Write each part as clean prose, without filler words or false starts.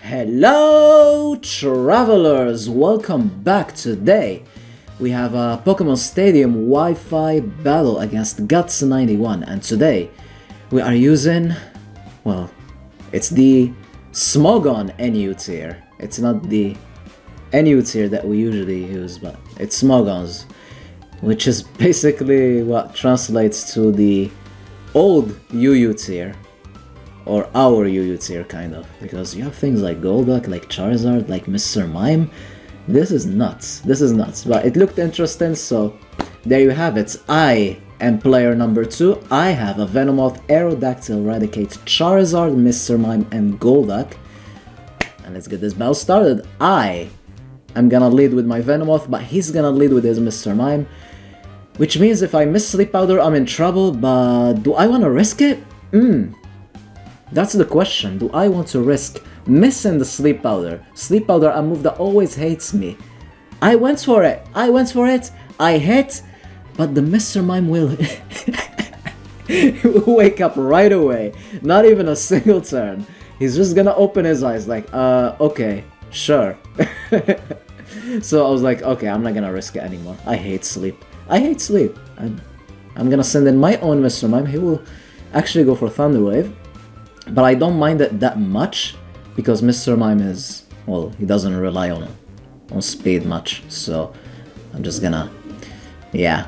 Hello travelers, welcome back. Today we have a Pokemon Stadium Wi-Fi battle against Guts91, and today we are using, well, it's the Smogon NU tier. It's not the NU tier that we usually use, but it's Smogon's, which is basically what translates to the old UU tier. Or our UU tier, kind of, because you have things like Golduck, like Charizard, like Mr. Mime. This is nuts, but it looked interesting, so there you have it. I am player number 2. I have a Venomoth, Aerodactyl, Raticate, Charizard, Mr. Mime, and Golduck. And let's get this battle started. I am gonna lead with my Venomoth, but he's gonna lead with his Mr. Mime. Which means if I miss Sleep Powder, I'm in trouble, but do I wanna risk it? That's the question. Do I want to risk missing the Sleep Powder? Sleep Powder, a move that always hates me. I went for it. I hit, but the Mr. Mime will wake up right away. Not even a single turn. He's just gonna open his eyes like, okay, sure. So I was like, okay, I'm not gonna risk it anymore. I hate sleep. I'm gonna send in my own Mr. Mime. He will actually go for Thunder Wave. But I don't mind it that much, because Mr. Mime is, well, he doesn't rely on speed much, so I'm just gonna, yeah.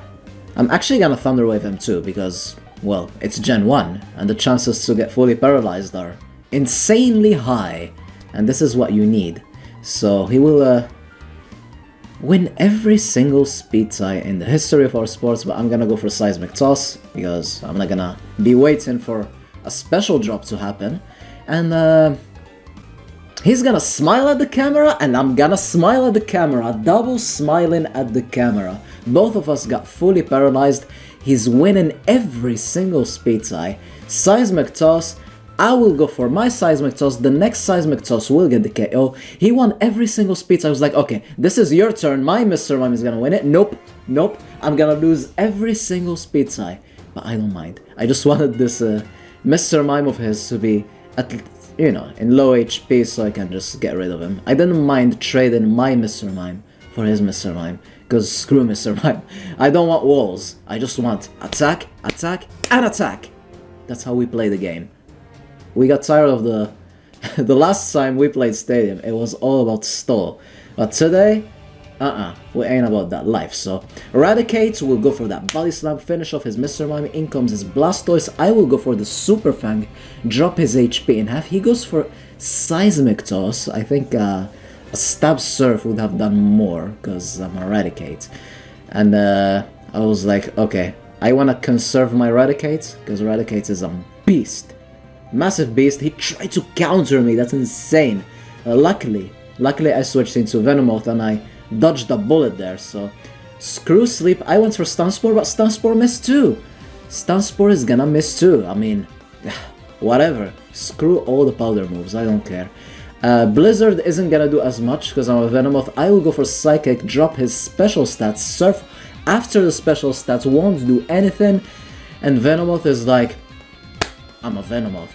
I'm actually gonna Thunder Wave him too, because, well, it's Gen 1, and the chances to get fully paralyzed are insanely high, and this is what you need. So he will win every single speed tie in the history of our sports, but I'm gonna go for Seismic Toss, because I'm not gonna be waiting for a special drop to happen, and he's gonna smile at the camera, and I'm gonna smile at the camera, double smiling at the camera. Both of us got fully paralyzed. He's winning every single speed tie. Seismic Toss, I will go for my Seismic Toss, the next Seismic Toss will get the KO. He won every single speed tie. I was like, okay, this is your turn, my Mr. Mime is gonna win it. Nope, I'm gonna lose every single speed tie, but I don't mind. I just wanted this Mr. Mime of his to be, at, you know, in low HP, so I can just get rid of him. I didn't mind trading my Mr. Mime for his Mr. Mime, because screw Mr. Mime. I don't want walls, I just want attack, and attack. That's how we play the game. We got tired of the last time we played Stadium, it was all about stall. But today, we ain't about that life. So Eradicate will go for that Body Slam, finish off his Mr. Mime. In comes his Blastoise. I will go for the Super Fang, drop his HP in half. He goes for Seismic Toss. I think a Stab Surf would have done more, because I'm Eradicate. And I was like, okay, I want to conserve my Eradicate, because Eradicate is a beast. Massive beast. He tried to counter me, that's insane. Luckily I switched into Venomoth and I dodged a bullet there, so screw Sleep. I went for Stun Spore, but Stun Spore missed too. Stun Spore is gonna miss too. I mean, whatever. Screw all the powder moves, I don't care. Blizzard isn't gonna do as much because I'm a Venomoth. I will go for Psychic, drop his special stats. Surf after the special stats won't do anything, and Venomoth is like, I'm a Venomoth.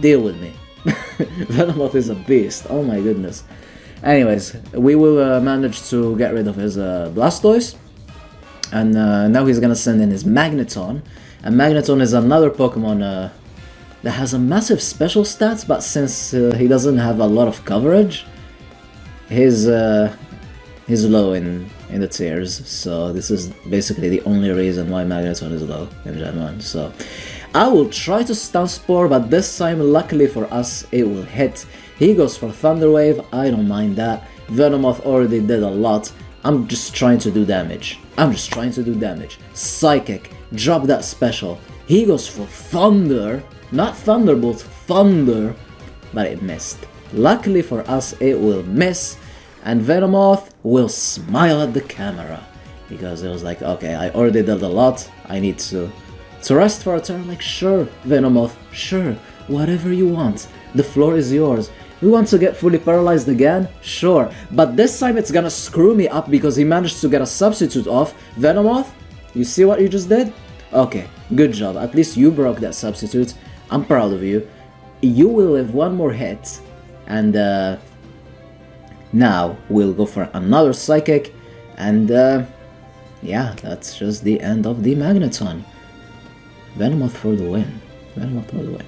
Deal with me. Venomoth is a beast, oh my goodness. Anyways, we will manage to get rid of his Blastoise, and now he's gonna send in his Magneton, and Magneton is another Pokemon that has a massive special stats, but since he doesn't have a lot of coverage, he's low in the tiers, so this is basically the only reason why Magneton is low in Gen 1, so I will try to Stun Spore, but this time, luckily for us, it will hit. He goes for Thunder Wave, I don't mind that. Venomoth already did a lot. I'm just trying to do damage. Psychic, drop that special. He goes for Thunder, not Thunderbolt, Thunder, but it missed. Luckily for us, it will miss, and Venomoth will smile at the camera, because it was like, okay, I already did a lot, I need to rest for a turn. Like, sure, Venomoth, sure, whatever you want. The floor is yours. You want to get fully paralyzed again? Sure. But this time it's gonna screw me up because he managed to get a substitute off. Venomoth, you see what you just did? Okay, good job. At least you broke that substitute. I'm proud of you. You will live one more hit, And now we'll go for another Psychic, and yeah, that's just the end of the Magneton. Venomoth for the win. Venomoth for the win.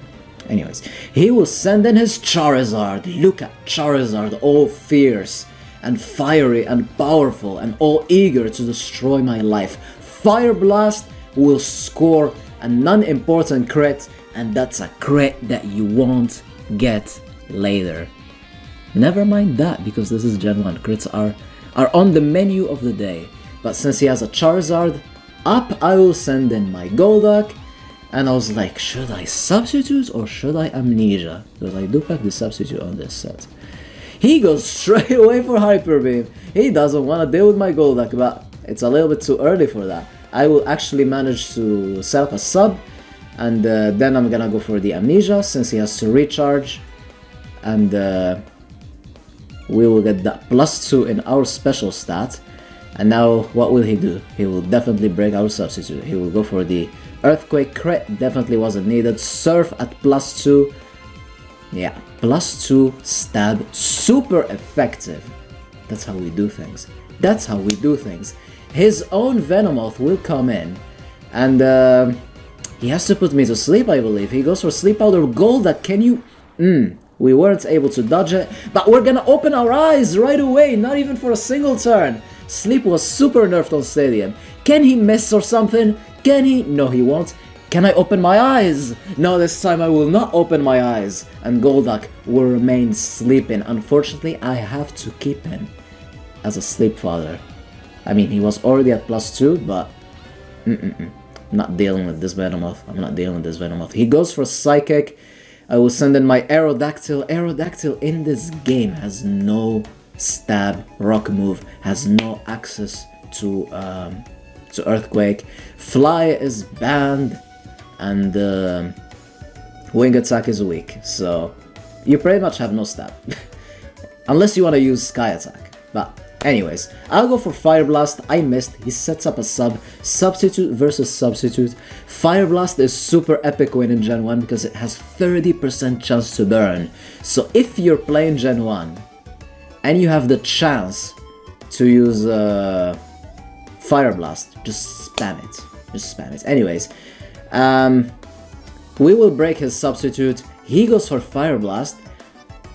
Anyways, he will send in his Charizard. Look at Charizard, all fierce and fiery and powerful and all eager to destroy my life. Fire Blast will score a non-important crit, and that's a crit that you won't get later. Never mind that, because this is Gen 1. Crits are on the menu of the day. But since he has a Charizard up, I will send in my Golduck. And I was like, should I substitute or should I Amnesia? Because I do pack the substitute on this set. He goes straight away for Hyper Beam. He doesn't want to deal with my Golduck, but it's a little bit too early for that. I will actually manage to set up a sub, and then I'm gonna go for the Amnesia since he has to recharge. And we will get that +2 in our special stat. And now what will he do? He will definitely break our substitute. He will go for the Earthquake crit, definitely wasn't needed. Surf at +2. Yeah, +2 stab, super effective. That's how we do things. That's how we do things. His own Venomoth will come in, and he has to put me to sleep, I believe. He goes for Sleep Powder Golduck. Can you... we weren't able to dodge it, but we're gonna open our eyes right away, not even for a single turn. Sleep was super nerfed on Stadium. Can he miss or something? Can he? No, he won't. Can I open my eyes? No, this time I will not open my eyes. And Golduck will remain sleeping. Unfortunately, I have to keep him as a Sleep Father. I mean, he was already at +2, but... I'm not dealing with this Venomoth. I'm not dealing with this Venomoth. He goes for Psychic. I will send in my Aerodactyl. Aerodactyl in this game has no stab rock move, has no access to Earthquake. Fly is banned, and Wing Attack is weak, so you pretty much have no stab. Unless you want to use Sky Attack. But anyways, I'll go for Fire Blast. I missed. He sets up a sub. Substitute versus Substitute. Fire Blast is super epic win in Gen 1 because it has 30% chance to burn. So if you're playing Gen 1 and you have the chance to use Fire Blast, just spam it. Just spam it. Anyways, we will break his substitute. He goes for Fire Blast,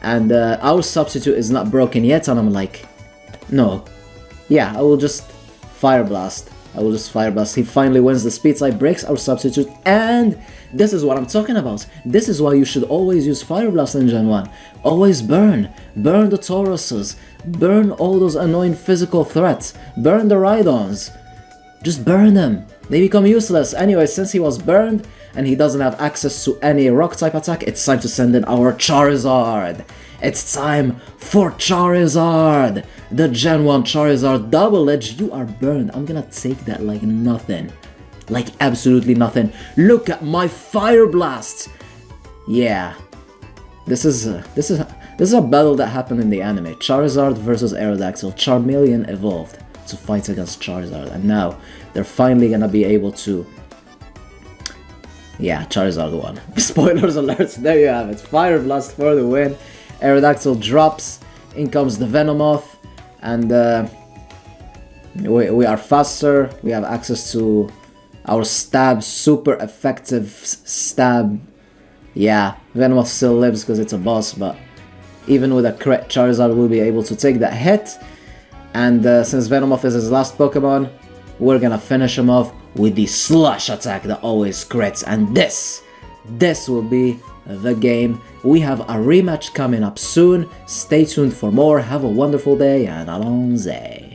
and our substitute is not broken yet, and I'm like, no. Yeah, I will just Fire Blast. I will just Fire Blast. He finally wins the speed side, breaks our substitute, and this is what I'm talking about. This is why you should always use Fire Blast in Gen 1. Always burn. Burn the Tauruses. Burn all those annoying physical threats. Burn the Rhydons. Just burn them. They become useless. Anyway, since he was burned and he doesn't have access to any rock type attack, it's time to send in our Charizard. It's time for Charizard. The Gen 1 Charizard Double Edge. You are burned. I'm gonna take that like nothing. Like absolutely nothing. Look at my Fire Blast. Yeah. This is a battle that happened in the anime. Charizard versus Aerodactyl. Charmeleon evolved to fight against Charizard, and now they're finally gonna be able to... Yeah, Charizard won. Spoilers alert, there you have it. Fire Blast for the win. Aerodactyl drops, in comes the Venomoth, and we are faster, we have access to our stab, super effective stab. Yeah, Venomoth still lives because it's a boss, but even with a crit, Charizard will be able to take that hit. And since Venomoth is his last Pokemon, we're gonna finish him off with the Slash attack that always crits. And this will be the game. We have a rematch coming up soon. Stay tuned for more. Have a wonderful day, and allons-y.